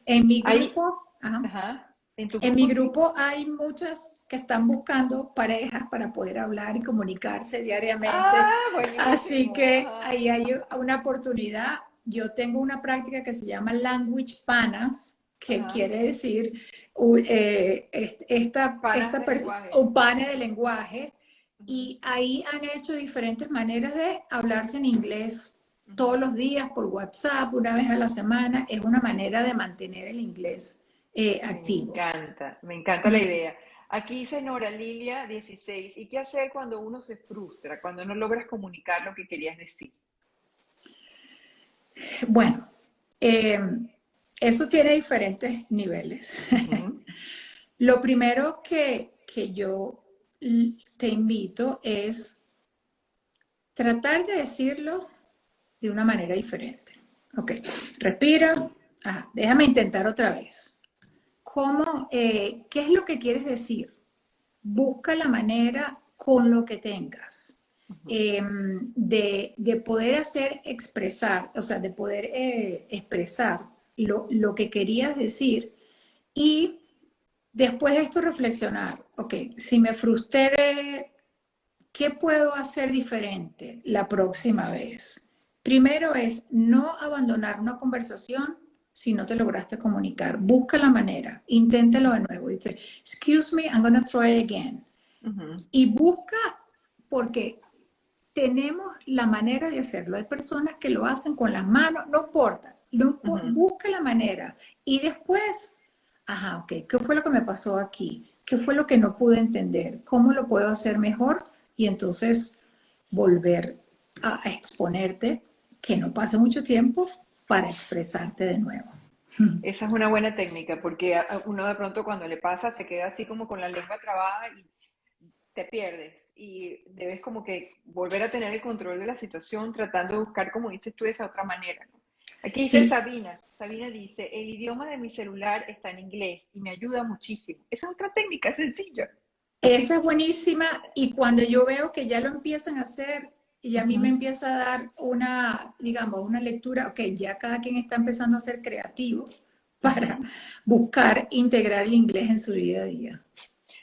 Hay, Ajá, ajá, en tu en mi grupo sí. grupo hay muchas que están buscando parejas para poder hablar y comunicarse diariamente. Ah, Así buenísimo. que Ajá, ahí hay una oportunidad. Yo tengo una práctica que se llama Language Panas, que ajá. quiere decir Panas de lenguaje. un pane de lenguaje. Ujú, Y ahí han hecho diferentes maneras de hablarse en inglés ujú. todos los días por WhatsApp, una vez a la semana. Es una manera de mantener el inglés activo. Me encanta la idea. Aquí dice Nora Lilia 16. ¿Y qué hacer cuando uno se frustra, cuando no logras comunicar lo que querías decir? Bueno, eh, eso tiene diferentes niveles. Ujú, Lo primero que yo te invito es tratar de decirlo de una manera diferente. Ok, respira. Ajá, déjame intentar otra vez. ¿Qué es lo que quieres decir? Busca la manera con lo que tengas ujú. de poder hacer expresar, o sea, de poder expresar lo que querías decir y después de esto reflexionar, ok, si me frustré, ¿qué puedo hacer diferente la próxima vez? Primero es no abandonar una conversación si no te lograste comunicar. Busca la manera, inténtalo de nuevo. Dice, excuse me, I'm going to try again. Ujú, Y busca, porque tenemos la manera de hacerlo. Hay personas que lo hacen con las manos, no importa. ujú. Busca la manera. Y después, ajá, ok, ¿qué fue lo que me pasó aquí? ¿Qué fue lo que no pude entender? ¿Cómo lo puedo hacer mejor? Y entonces volver a exponerte, que no pase mucho tiempo para expresarte de nuevo. Esa es una buena técnica porque a uno de pronto cuando le pasa se queda así como con la lengua trabada y te pierdes y debes como que volver a tener el control de la situación tratando de buscar, como dices tú, esa otra manera, ¿no? Aquí dice Sí, Sabina, Sabina dice, el idioma de mi celular está en inglés y me ayuda muchísimo. Esa es otra técnica sencilla. esa es buenísima y cuando yo veo que ya lo empiezan a hacer y a mí me Ujú. empieza a dar una, digamos, una lectura, ok, ya cada quien está empezando a ser creativo para Ujú. buscar integrar el inglés en su día a día.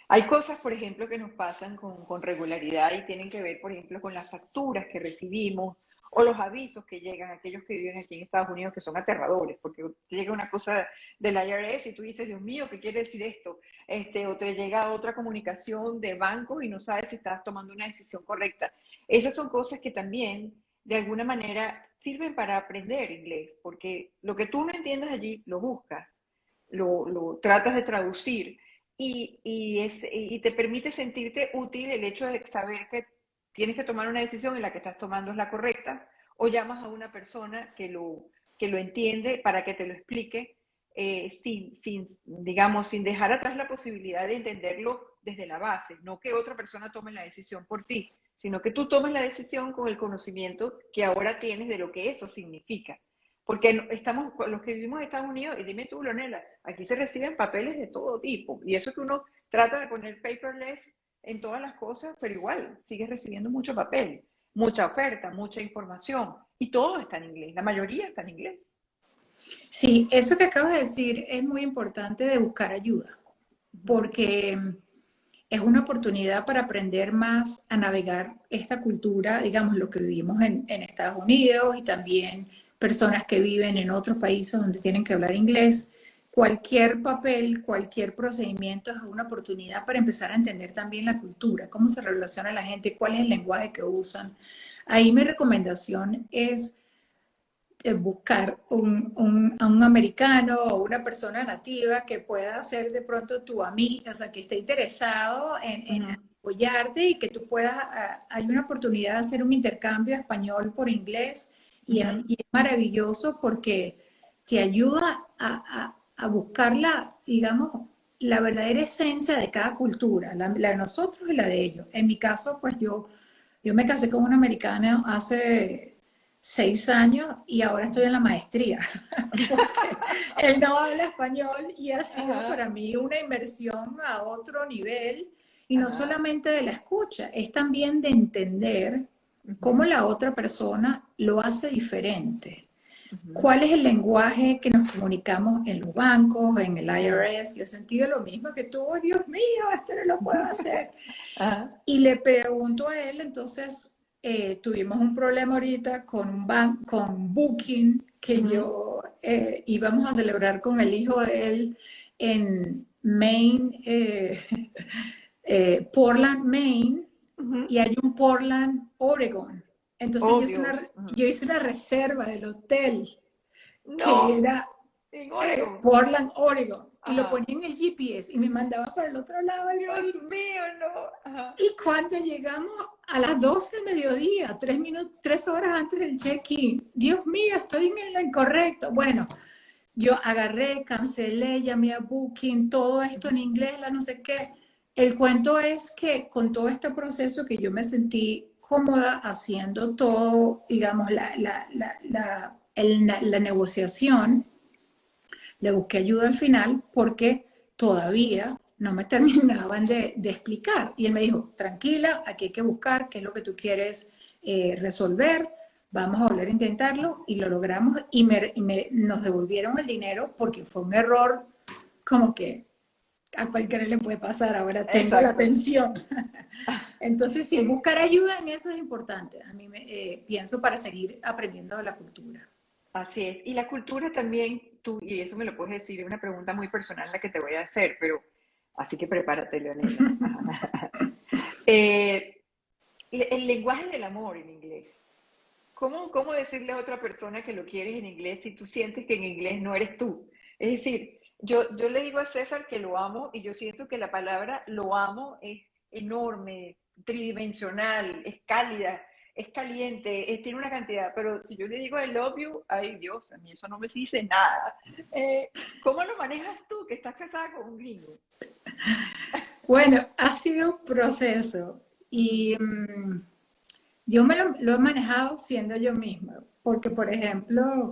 Hay cosas, por ejemplo, que nos pasan con regularidad y tienen que ver, por ejemplo, con las facturas que recibimos o los avisos que llegan a aquellos que viven aquí en Estados Unidos que son aterradores, porque te llega una cosa del IRS y tú dices, Dios mío, ¿qué quiere decir esto? O te llega otra comunicación de bancos y no sabes si estás tomando una decisión correcta. Esas son cosas que también, de alguna manera, sirven para aprender inglés, porque lo que tú no entiendes allí, lo buscas, lo tratas de traducir y te permite sentirte útil el hecho de saber que tienes que tomar una decisión y la que estás tomando es la correcta, o llamas a una persona que lo entiende para que te lo explique digamos, sin dejar atrás la posibilidad de entenderlo desde la base, no que otra persona tome la decisión por ti, sino que tú tomes la decisión con el conocimiento que ahora tienes de lo que eso significa. Porque estamos, los que vivimos en Estados Unidos, y dime tú, Leonela, aquí se reciben papeles de todo tipo, y eso que uno trata de poner paperless en todas las cosas, pero igual, sigues recibiendo mucho papel, mucha oferta, mucha información, y todo está en inglés, la mayoría está en inglés. Sí, eso que acabas de decir es muy importante de buscar ayuda, porque es una oportunidad para aprender más a navegar esta cultura, digamos, lo que vivimos en Estados Unidos y también personas que viven en otros países donde tienen que hablar inglés. Cualquier papel, cualquier procedimiento es una oportunidad para empezar a entender también la cultura, cómo se relaciona la gente, cuál es el lenguaje que usan. Ahí mi recomendación es buscar a un americano o una persona nativa que pueda ser de pronto tu amiga, o sea, que esté interesado en apoyarte y que tú puedas, hay una oportunidad de hacer un intercambio español por inglés y es maravilloso porque te ayuda a buscar digamos, la verdadera esencia de cada cultura, la de nosotros y la de ellos. En mi caso, pues yo me casé con un americano hace 6 años y ahora estoy en la maestría, porque él no habla español y ha sido para mí una inversión a otro nivel, y no solamente de la escucha, es también de entender cómo la otra persona lo hace diferente. ¿Cuál es el lenguaje que nos comunicamos en los bancos, en el IRS? Yo he sentido lo mismo que tú. Oh, Dios mío, esto no lo puedo hacer. Y le pregunto a él, entonces, tuvimos un problema ahorita con Booking, que yo íbamos a celebrar con el hijo de él en Maine, Portland, Maine, y hay un Portland, Oregon. Entonces yo hice una reserva del hotel que era Portland, Oregon. Y lo ponía en el GPS y me mandaba para el otro lado del país. Dios mío, no. Y cuando llegamos a las 12 del mediodía, 3 horas antes del check-in, Dios mío, estoy en lo incorrecto. Bueno, yo agarré, cancelé, llamé a Booking, todo esto en inglés, la no sé qué. El cuento es que con todo este proceso que yo me sentí cómoda haciendo todo, digamos, la negociación, le busqué ayuda al final porque todavía no me terminaban de explicar. Y él me dijo, tranquila, aquí hay que buscar qué es lo que tú quieres resolver, vamos a volver a intentarlo, y lo logramos, y nos devolvieron el dinero porque fue un error como que a cualquiera le puede pasar, ahora tengo la atención. Entonces, sí, buscar ayuda en eso es importante, a mí pienso, para seguir aprendiendo de la cultura. Así es, y la cultura también, tú, y eso me lo puedes decir, es una pregunta muy personal la que te voy a hacer, pero así que prepárate, Leonela. El lenguaje del amor en inglés. ¿Cómo decirle a otra persona que lo quieres en inglés si tú sientes que en inglés no eres tú? Es decir, yo le digo a César que lo amo, y yo siento que la palabra lo amo es enorme, tridimensional, es cálida, es caliente, tiene una cantidad, pero si yo le digo I love you, ay Dios, a mí eso no me dice nada. ¿Cómo lo manejas tú, que estás casada con un gringo? Bueno, ha sido un proceso, y yo lo he manejado siendo yo misma, porque, por ejemplo,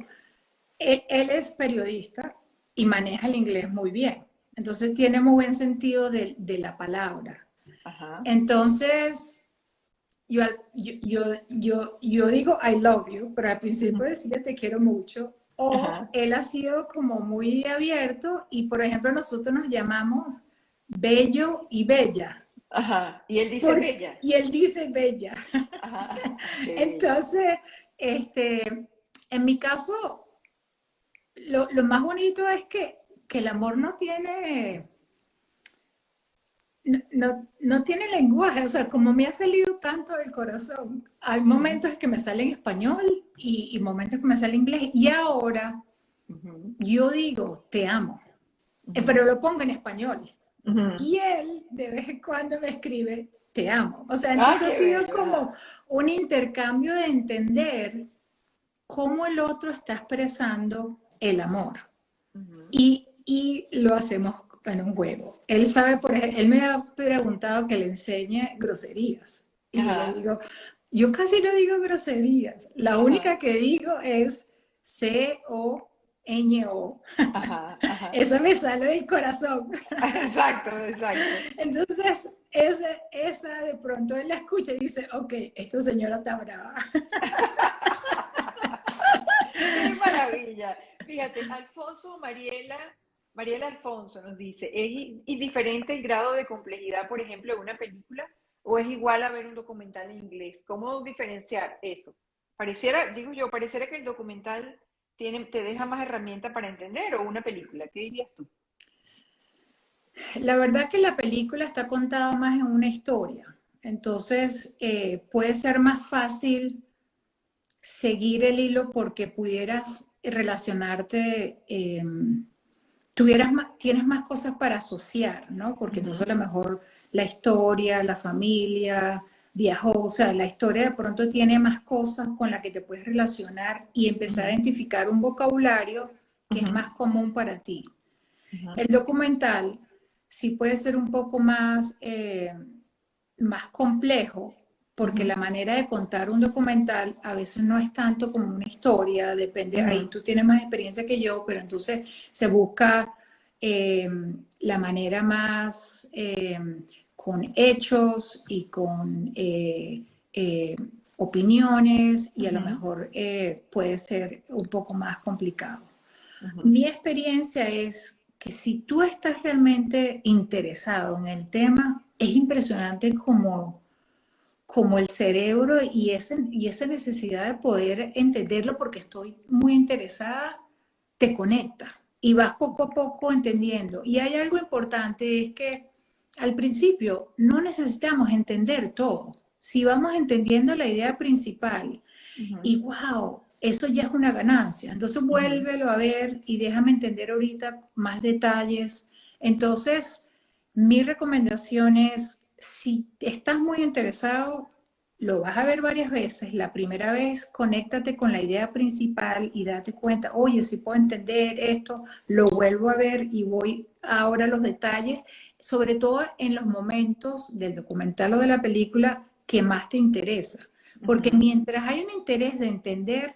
él es periodista y maneja el inglés muy bien, entonces tiene muy buen sentido de la palabra. Entonces, yo digo I love you, pero al principio decía te quiero mucho, o él ha sido como muy abierto, y por ejemplo nosotros nos llamamos Bello y Bella. Y él dice bella. Y él dice bella. Entonces, en mi caso, lo más bonito es que el amor no tiene lenguaje, o sea, como me ha salido tanto del corazón, hay momentos que me sale en español y momentos que me sale en inglés, y ahora yo digo te amo, pero lo pongo en español. Y él de vez en cuando me escribe te amo. O sea, entonces ha sido como un intercambio de entender cómo el otro está expresando el amor. Y lo hacemos en un juego. Él sabe, por ejemplo, él me ha preguntado que le enseñe groserías. Y yo le Ajá, digo, yo casi no digo groserías. La ajá, única que digo es C-O-Ñ-O. ajá, ajá. Eso me sale del corazón. Exacto, exacto. Entonces, esa de pronto él la escucha y dice, ok, esta señora está brava. ¡Qué maravilla! Fíjate, Alfonso Mariela Alfonso nos dice, ¿es indiferente el grado de complejidad, por ejemplo, de una película? ¿O es igual a ver un documental en inglés? ¿Cómo diferenciar eso? Pareciera, digo yo, pareciera que el documental te deja más herramienta para entender o una película. ¿Qué dirías tú? La verdad que la película está contada más en una historia. Entonces, puede ser más fácil seguir el hilo porque pudieras relacionarte, tienes más cosas para asociar, ¿no? Porque entonces Ujú, a lo mejor la historia, la familia, viajó, o sea, la historia de pronto tiene más cosas con las que te puedes relacionar y empezar a ujú, identificar un vocabulario que es ujú, más común para ti. ujú, El documental sí puede ser un poco más, más complejo, porque ujú, la manera de contar un documental a veces no es tanto como una historia, depende, ahí ujú, tú tienes más experiencia que yo, pero entonces se busca eh, la manera más con hechos y con opiniones y a lo ujú, mejor puede ser un poco más complicado. ujú, Mi experiencia es que si tú estás realmente interesado en el tema, es impresionante como el cerebro y esa necesidad de poder entenderlo porque estoy muy interesada, te conecta y vas poco a poco entendiendo. Y hay algo importante, es que al principio no necesitamos entender todo. Si vamos entendiendo la idea principal ujú, y wow, eso ya es una ganancia. Entonces ujú. vuélvelo a ver y déjame entender ahorita más detalles. Entonces, mi recomendación es, si estás muy interesado, lo vas a ver varias veces. La primera vez, conéctate con la idea principal y date cuenta, oye, si puedo entender esto, lo vuelvo a ver y voy ahora a los detalles, sobre todo en los momentos del documental o de la película que más te interesa. Porque Ujú. mientras hay un interés de entender,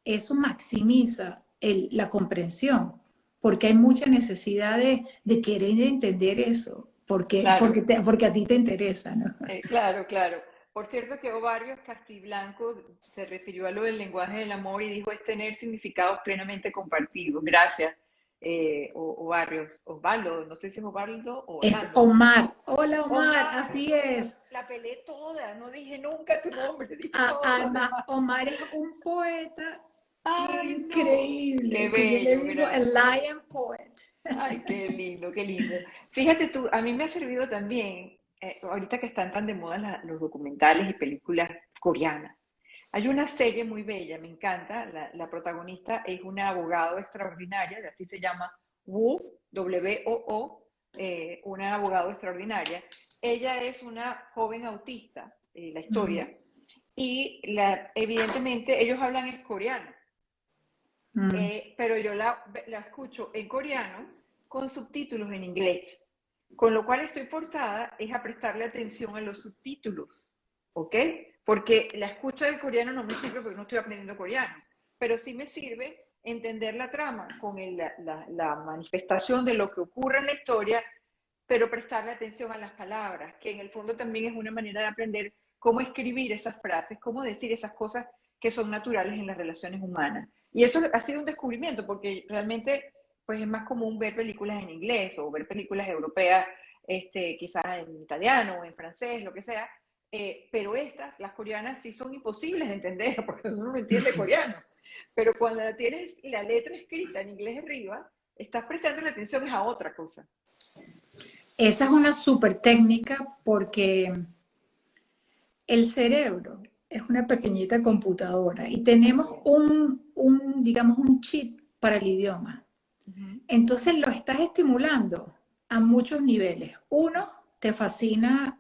eso maximiza la comprensión, porque hay mucha necesidad de querer entender eso, Claro, porque a ti te interesa, ¿no? claro, claro. Por cierto que Ovario Castiblanco se refirió a lo del lenguaje del amor y dijo es tener significados plenamente compartidos. Gracias, Ovario. Osvaldo, no sé si es Osvaldo o Es Orlando. Omar. Hola Omar, Omar, así no, es. la peleé toda, no dije nunca tu nombre, dije todos los Además, demás. Omar es un poeta Ay, no, qué increíble, que yo le bello, digo el gracias. lion poet. Ay, qué lindo, qué lindo. Fíjate tú, a mí me ha servido también, ahorita que están tan de moda los documentales y películas coreanas. Hay una serie muy bella, me encanta, la protagonista es una abogado extraordinaria, así se llama Woo, W-O-O, una abogado extraordinaria. Ella es una joven autista, la Mm, historia, y evidentemente ellos hablan en coreano. mm. Pero yo la escucho en coreano con subtítulos en inglés, con lo cual estoy forzada es a prestarle atención a los subtítulos, ¿ok? Porque la escucha del coreano no me sirve porque no estoy aprendiendo coreano, pero sí me sirve entender la trama con la manifestación de lo que ocurre en la historia, pero prestarle atención a las palabras, que en el fondo también es una manera de aprender cómo escribir esas frases, cómo decir esas cosas que son naturales en las relaciones humanas. Y eso ha sido un descubrimiento, porque realmente pues es más común ver películas en inglés o ver películas europeas, quizás en italiano o en francés, lo que sea, pero estas, las coreanas, sí son imposibles de entender porque uno no entiende coreano. Pero cuando tienes la letra escrita en inglés arriba, estás prestando la atención a otra cosa. Esa es una súper técnica porque el cerebro es una pequeñita computadora y tenemos Así es. digamos, un chip para el idioma. Uh -huh. Entonces lo estás estimulando a muchos niveles. Uno, te fascina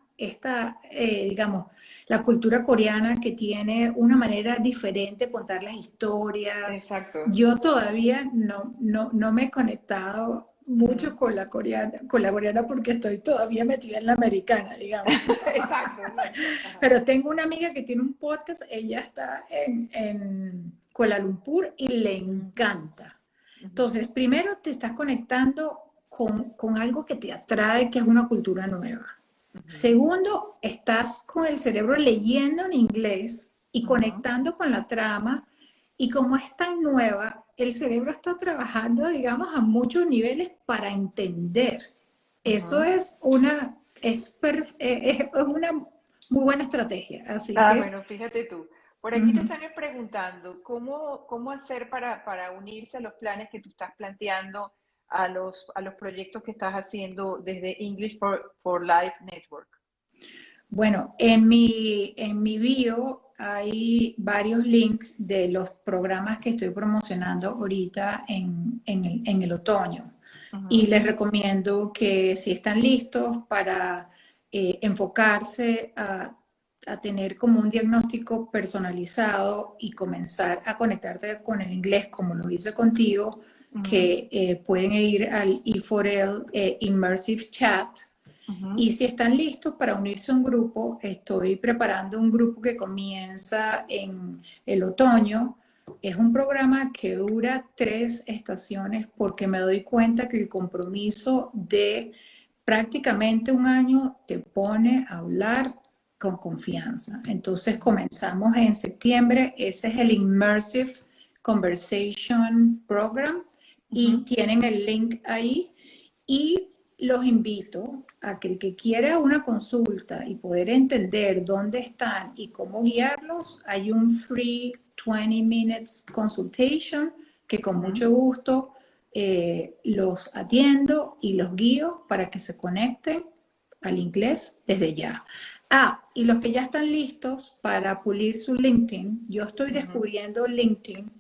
digamos, la cultura coreana que tiene una manera diferente de contar las historias. Exacto. Yo todavía no me he conectado mucho con la coreana porque estoy todavía metida en la americana, digamos. Exacto, exacto. Ajá. Pero tengo una amiga que tiene un podcast, ella está en Kuala Lumpur y le encanta. Ujú, Entonces, primero te estás conectando con algo que te atrae, que es una cultura nueva. ujú, Segundo, estás con el cerebro leyendo en inglés y ujú, conectando con la trama. Y como es tan nueva, el cerebro está trabajando, digamos, a muchos niveles para entender. Eso ujú. es una muy buena estrategia. Así Ah, que, bueno, fíjate tú. Por aquí te ujú. están preguntando cómo hacer para unirse a los planes que tú estás planteando, a los proyectos que estás haciendo desde English for Life Network. Bueno, en mi bio hay varios links de los programas que estoy promocionando ahorita en el otoño. Y Ujú, les recomiendo que si están listos para enfocarse a tener como un diagnóstico personalizado y comenzar a conectarte con el inglés como lo hice contigo, ujú, que pueden ir al E4L Immersive Chat. ujú, Y si están listos para unirse a un grupo, estoy preparando un grupo que comienza en el otoño. Es un programa que dura 3 estaciones porque me doy cuenta que el compromiso de prácticamente un año te pone a hablar con confianza. Entonces ujú, comenzamos en septiembre. Ese es el Immersive Conversation Program y ujú. tienen el link ahí. Y los invito a que el que quiera una consulta y poder entender dónde están y cómo guiarlos, hay un free 20 minutes consultation que con Ujú, mucho gusto los atiendo y los guío para que se conecten al inglés desde ya. Ah, y los que ya están listos para pulir su LinkedIn, yo estoy ujú, descubriendo LinkedIn.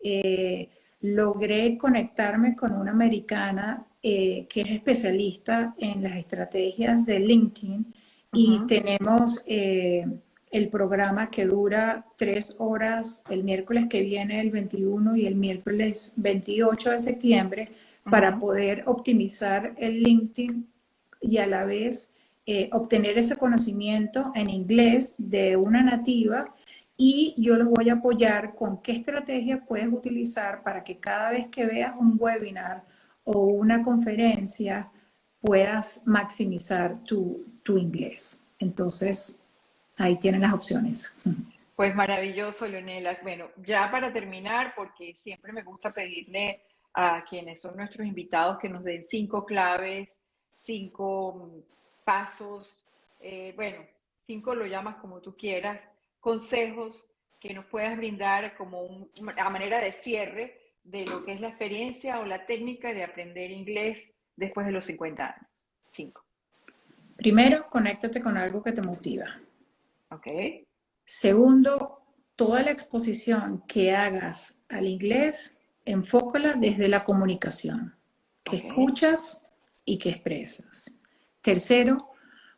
eh, Logré conectarme con una americana que es especialista en las estrategias de LinkedIn y ujú, tenemos el programa que dura 3 horas el miércoles que viene, el 21 y el miércoles 28 de septiembre, para ujú. poder optimizar el LinkedIn y a la vez obtener ese conocimiento en inglés de una nativa. Y yo los voy a apoyar con qué estrategia puedes utilizar para que cada vez que veas un webinar o una conferencia puedas maximizar tu inglés. Entonces, ahí tienen las opciones. Pues maravilloso, Leonela. Bueno, ya para terminar, porque siempre me gusta pedirle a quienes son nuestros invitados que nos den 5 claves, 5 pasos, bueno, 5 lo llamas como tú quieras, consejos que nos puedas brindar como a manera de cierre de lo que es la experiencia o la técnica de aprender inglés después de los 50 años. 5, Primero, conéctate con algo que te motiva. ¿ok? Segundo, toda la exposición que hagas al inglés, enfócala desde la comunicación, que ¿Ok? escuchas y que expresas. Tercero,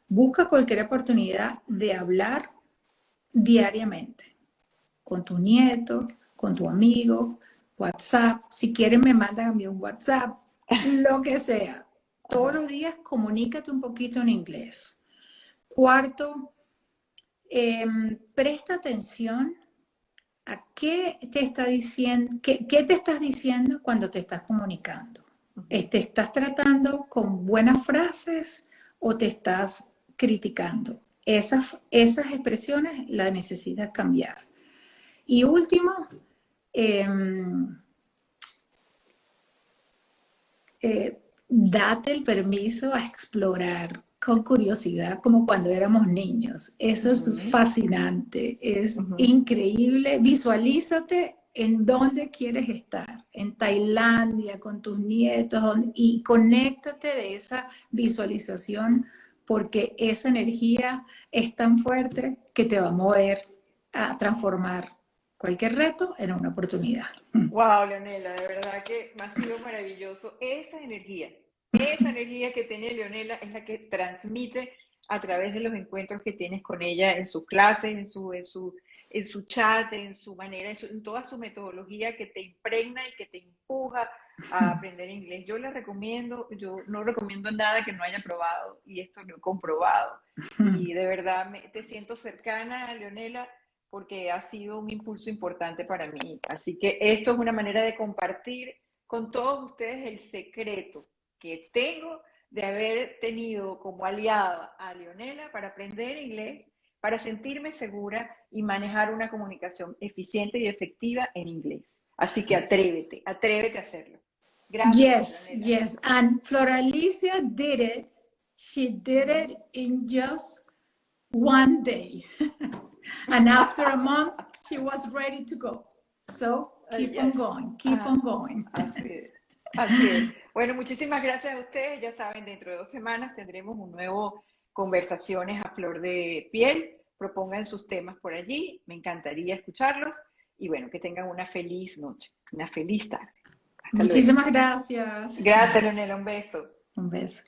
busca cualquier oportunidad de hablar diariamente con tu nieto, con tu amigo, WhatsApp. Si quieren me mandan a mí un WhatsApp, lo que sea. Todos Ajá. los días comunícate un poquito en inglés. Cuarto, presta atención a qué te está diciendo, qué te estás diciendo cuando te estás comunicando. Ujú. ¿Te estás tratando con buenas frases o te estás criticando? Esas expresiones las necesitas cambiar. Y último, eh, date el permiso a explorar con curiosidad como cuando éramos niños. Eso es Ujú, fascinante, es ujú. increíble. Visualízate en dónde quieres estar, en Tailandia, con tus nietos, y conéctate de esa visualización porque esa energía es tan fuerte que te va a mover a transformar cualquier reto en una oportunidad. Wow, Leonela, de verdad que me ha sido maravilloso. Esa energía que tiene Leonela es la que transmite a través de los encuentros que tienes con ella en sus clases, en su chat, en su manera, en toda su metodología que te impregna y que te empuja a aprender inglés. Yo le recomiendo, yo no recomiendo nada que no haya probado y esto lo he comprobado. Y de verdad te siento cercana a Leonela porque ha sido un impulso importante para mí. Así que esto es una manera de compartir con todos ustedes el secreto que tengo de haber tenido como aliada a Leonela para aprender inglés, para sentirme segura y manejar una comunicación eficiente y efectiva en inglés. Así que atrévete, atrévete a hacerlo. Yes, Gracias, Leonela. yes. And Floralicia did it. She did it in just one day. And after a month, she was ready to go. So keep on going, keep on going. Así es. Así es. Bueno, muchísimas gracias a ustedes. Ya saben, dentro de 2 semanas tendremos un nuevo Conversaciones a Flor de Piel. Propongan sus temas por allí. Me encantaría escucharlos. Y bueno, que tengan una feliz noche, una feliz tarde. Muchísimas gracias. Gracias, Leonela. Un beso. Un beso.